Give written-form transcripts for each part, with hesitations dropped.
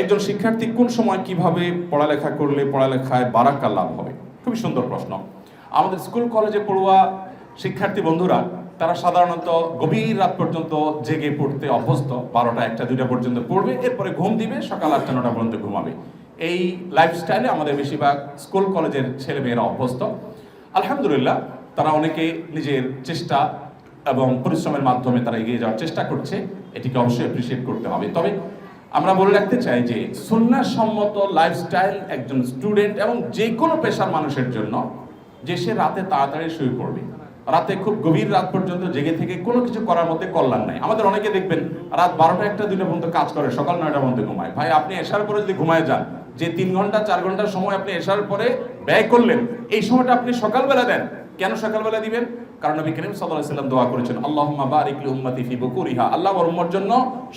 একজন শিক্ষার্থী কোন সময় কিভাবে পড়ালেখা করলে পড়ালেখায় বারাকা লাভ হবে? খুবই সুন্দর প্রশ্ন। আমাদের স্কুল কলেজে পড়ুয়া শিক্ষার্থী বন্ধুরা তারা সাধারণত গভীর রাত পর্যন্ত জেগে পড়তে অভ্যস্ত। 12টা 1টা 2টা পর্যন্ত পড়বে, এরপরে ঘুম দিবে, সকাল 8টা 9টা পর্যন্ত ঘুমাবে। এই লাইফস্টাইলে আমাদের বেশিরভাগ স্কুল কলেজের ছেলেমেয়েরা অভ্যস্ত। আলহামদুলিল্লাহ, তারা অনেকে নিজের চেষ্টা এবং পরিশ্রমের মাধ্যমে তারা এগিয়ে যাওয়ার চেষ্টা করছে, এটিকে অবশ্যই অ্যাপ্রিসিয়েট করতে হবে। তবে আমরা বলে রাখতে চাই যে সুন্নাহসম্মত লাইফস্টাইল একজন স্টুডেন্ট এবং যে কোনো পেশার মানুষের জন্য যে সে রাতে তাড়াতাড়ি শুয়ে পড়বে। রাতে খুব গভীর রাত পর্যন্ত জেগে থেকে কোনো কিছু করার মধ্যে কল্যাণ নাই। আমাদের অনেকে দেখবেন রাত 12টা 1টা 2টা পর্যন্ত কাজ করে, সকাল 9টা পর্যন্ত ঘুমায়। ভাই, আপনি এশার পরে যদি ঘুমায় যান, যে 3 ঘন্টা 4 ঘন্টার সময় আপনি এশার পরে ব্যয় করলেন, এই সময়টা আপনি সকালবেলা দেন। কেন সকালবেলা দিবেন? কারণ নবী করিম সাল্লাল্লাহু আলাইহি ওয়াসাল্লাম দোয়া করেছেন, আল্লাহুম্মা বারিক লি উম্মতি ফি বুকুরিহা, আল্লাহ ওর উম্মতের জন্য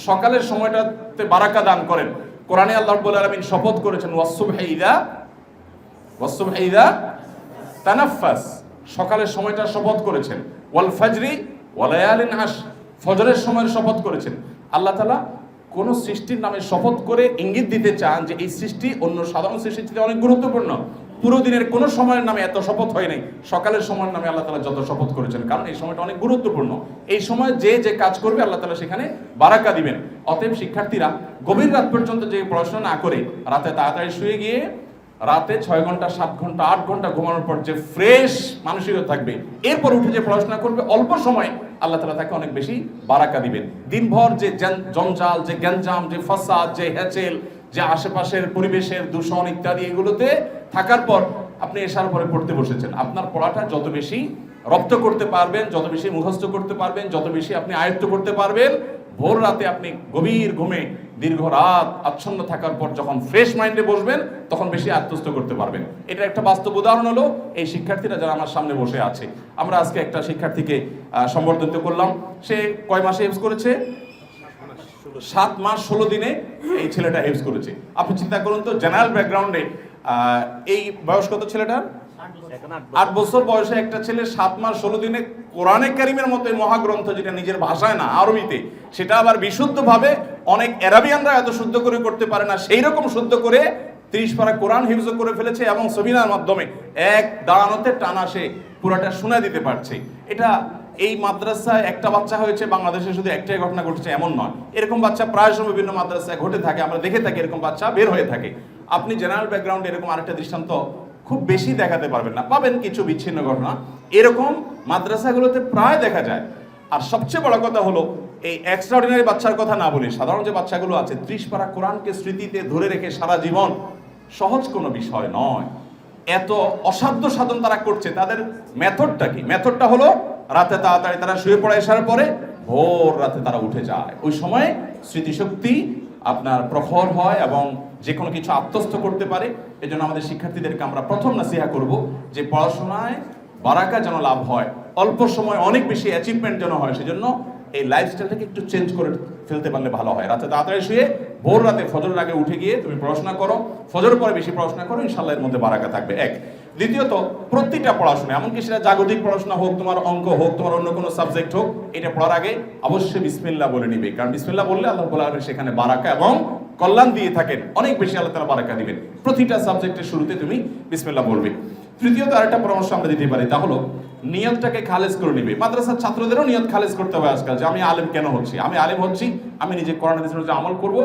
সকালের সময়টাতে বারাকা দান করেন। কোরআনে আল্লাহ রাব্বুল আলামিন শপথ করেছেন, ওয়াস-সুবহি ইযা তানাফফাস, সকালের সময়টা শপথ করেছেন। ওয়াল ফাজরি ওয়া লায়ালিন আশর, ফজরের সময়ের শপথ করেছেন। আল্লাহ তাআলা কোন সৃষ্টির নামে শপথ করে ইঙ্গিত দিতে চান যে এই সৃষ্টি অন্য সাধারণ সৃষ্টির চেয়ে অনেক গুরুত্বপূর্ণ। পুরো দিনের কোন সময়ের নামে এত শপথ হয় নাই, সকালের সময়ের নামে আল্লাহ তাআলা যত শপথ করেছেন, কারণ এই সময়টা অনেক গুরুত্বপূর্ণ। এই সময় যে যে কাজ করবে আল্লাহ তাআলা সেখানে বারাকা দিবেন। অতএব শিক্ষার্থীরা গভীর রাত পর্যন্ত যে পড়াশোনা না করে রাতে তাড়াতাড়ি শুয়ে গিয়ে রাতে 6 ঘন্টা 7 ঘন্টা 8 ঘন্টা ঘুমানোর পর যে ফ্রেশ মানসিকতা থাকবে, এরপর উঠে যে পড়াশোনা করবে, অল্প সময় আল্লাহ তাআলা তাকে অনেক বেশি বারাকা দিবেন। দিনভর যে জঞ্জাল, যে গ্যাঞ্জাম, যে ফাসাদ, যে হ্যাচেল, যে আশেপাশের পরিবেশের দূষণ ইত্যাদি এগুলোতে থাকার পর আপনি এশার পরে পড়তে বসেছেন, আপনার পড়াটা যত বেশি রপ্ত করতে পারবেন, যত বেশি মুখস্থ করতে পারবেন, যত বেশি আপনি আয়ত্ত করতে পারবেন, ভোর রাতে আপনি গভীর ঘুমে দীর্ঘ রাত আচ্ছন্ন থাকার পর যখন ফ্রেশ মাইন্ডে বসবেন, তখন বেশি আত্মস্থ করতে পারবেন। এটা একটা বাস্তব উদাহরণ হলো এই শিক্ষার্থীরা যারা আমার সামনে বসে আছে। আমরা আজকে একটা শিক্ষার্থীকে সম্বর্ধিত করলাম। সে কয় মাসে হেফজ করেছে? 7 মাস 16 দিনে এই ছেলেটা হেফজ করেছে। আপনি চিন্তা করুন তো, জেনারেল ব্যাকগ্রাউন্ডে এই বয়স কত ছেলেটার? 8 বছর বয়সে একটা ছেলে 7 মাস 16 দিনে কোরআনে কারিমের মতো মহাগ্রন্থ, যেটা নিজের ভাষায় না আরবিতে, সেটা আবার বিশুদ্ধভাবে অনেক আরাবিয়ানরা এত শুদ্ধ করে করতে পারে না, সেই রকম শুদ্ধ করে 30 পারা কোরআন হিফজ করে ফেলেছে এবং সবিনার মাধ্যমে এক দাঁড়ানোতে টানা সে পুরাটা শোনা দিতে পারছে। এটা এই মাদ্রাসায় একটা বাচ্চা হয়েছে, বাংলাদেশে শুধু একটাই ঘটনা ঘটেছে এমন নয়, এরকম বাচ্চা প্রায় সময় বিভিন্ন মাদ্রাসায় ঘটে থাকে, আমরা দেখে থাকি, এরকম বাচ্চা বের হয়ে থাকে। আপনি জেনারেল ব্যাকগ্রাউন্ডে এরকম আরেকটা দৃষ্টান্ত খুব বেশি দেখাতে পারবেন না, পাবেন কিছু বিচ্ছিন্ন ঘটনা, এরকম মাদ্রাসাগুলোতে প্রায় দেখা যায়। আর সবচেয়ে বড় কথা হলো, এই এক্সট্রাঅর্ডিনারি বাচ্চার কথা না বলি, সাধারণ যে বাচ্চাগুলো আছে 30 পারা কোরআনকে স্মৃতিতে ধরে রেখে সারা জীবন, সহজ কোনো বিষয় নয়। এত অসাধ্য সাধন তারা করছে, তাদের মেথডটা কি? মেথডটা হলো রাতে তাড়াতাড়ি তারা শুয়ে পড়ে, আসার পরে ভোর রাতে তারা উঠে যায়। ওই সময় স্মৃতিশক্তি আপনার প্রখর হয় এবং যে কোনো কিছু আত্মস্থ করতে পারে। এই জন্য আমাদের শিক্ষার্থীদেরকে আমরা প্রথম নাসিহা করব যে পড়াশোনায় বারাকা যেন লাভ হয়, অল্প সময় অনেক বেশি অ্যাচিভমেন্ট যেন হয়। সেজন্য এই লাইফস্টাইলটাকে একটু চেঞ্জ করে ফেলতে পারলে ভালো হয়। রাতে তাড়াতাড়ি শুয়ে ভোর রাতে ফজরের আগে উঠে গিয়ে তুমি পড়াশোনা করো, ফজরের পরে বেশি পড়াশোনা করো, ইনশাআল্লাহ এর মধ্যে বারাকা থাকবে। এক। দ্বিতীয়ত, প্রতিটা পড়াশোনা, এমনকি সেটা জাগতিক পড়াশোনা হোক, তোমার অঙ্ক হোক, তোমার অন্য কোনো সাবজেক্ট হোক, এটা পড়ার আগে অবশ্যই বিসমিল্লাহ বলে নিবে। কারণ বিসমিল্লাহ বললে আল্লাহ রাব্বুল আলামিন সেখানে বারাকা এবং কল্যাণ দিয়ে থাকেন, অনেক বেশি আল্লাহ তাআলা বারাকা দিবেন। প্রতিটা সাবজেক্টের শুরুতে তুমি বিসমিল্লাহ বলবে। তৃতীয়ত আরেকটা পরামর্শ আমরা দিতে পারি, তা হলো নিয়তটাকে খালেজ করে নিবে। মাদ্রাসার ছাত্রদেরও নিয়ত খালেজ করতে হবে আজকাল, যে আমি আলেম কেন হচ্ছি? আমি আলেম হচ্ছি, আমি নিজে কোরআন হাদিসের উপর আমল করব,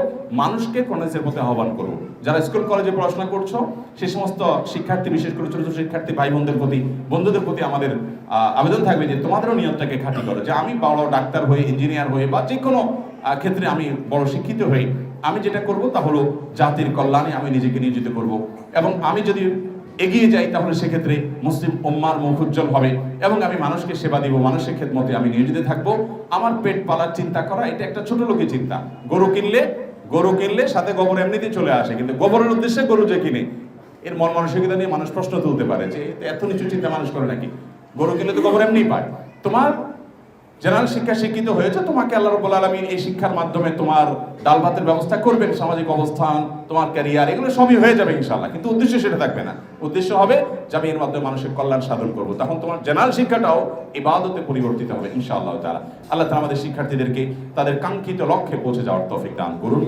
মানুষকে কোরআন হাদিসের প্রতি আহ্বান করব। যারা স্কুল কলেজে পড়াশোনা করছো, সেই সমস্ত শিক্ষার্থী, বিশেষ করে ছোট ছোট শিক্ষার্থী ভাই বোনদের প্রতি, বন্ধুদের প্রতি আমাদের আবেদন থাকবে যে তোমাদেরও নিয়তটাকে খাঁটি করো, যে আমি বড় ডাক্তার হয়ে, ইঞ্জিনিয়ার হয়ে, বা যে কোনো ক্ষেত্রে আমি বড় শিক্ষিত হই, আমি যেটা করব তা হলো জাতির কল্যাণে আমি নিজেকে নিয়োজিত করব। এবং আমি যদি এগিয়ে যাই তাহলে সেক্ষেত্রে মুসলিম উম্মার মুখ উজ্জ্বল হবে এবং আমি মানুষকে সেবা দিব, মানুষের খেদমতে আমি নিয়োজিত থাকবো। আমার পেট পালার চিন্তা করা এটা একটা ছোট লোকের চিন্তা। গরু কিনলে সাথে গোবর এমনিতেই চলে আসে, কিন্তু গোবরের উদ্দেশ্যে গরু যে কিনে, এর মন মানসিকতা নিয়ে মানুষ প্রশ্ন তুলতে পারে যে এত নিচু চিন্তা মানুষ করে নাকি? গরু কিনলে তো গোবর এমনি পায়। তোমার জেনারেল শিক্ষা শিক্ষিত হয়েছে, তোমাকে আল্লাহ রাব্বুল আলামিন এই শিক্ষার মাধ্যমে তোমার ডাল ভাতের ব্যবস্থা করবেন, সামাজিক অবস্থান, তোমার ক্যারিয়ার, এগুলো সবই হয়ে যাবে ইনশাআল্লাহ। কিন্তু উদ্দেশ্য সেটা থাকবে না, উদ্দেশ্য হবে যে আমি এর মাধ্যমে মানুষের কল্যাণ সাধন করবো। তখন তোমার জেনারেল শিক্ষাটাও ইবাদতে পরিবর্তিত হবে ইনশাআল্লাহ তাআলা। আল্লাহ তাআলা আমাদের শিক্ষার্থীদেরকে তাদের কাঙ্ক্ষিত লক্ষ্যে পৌঁছে যাওয়ার তৌফিক দান করুন।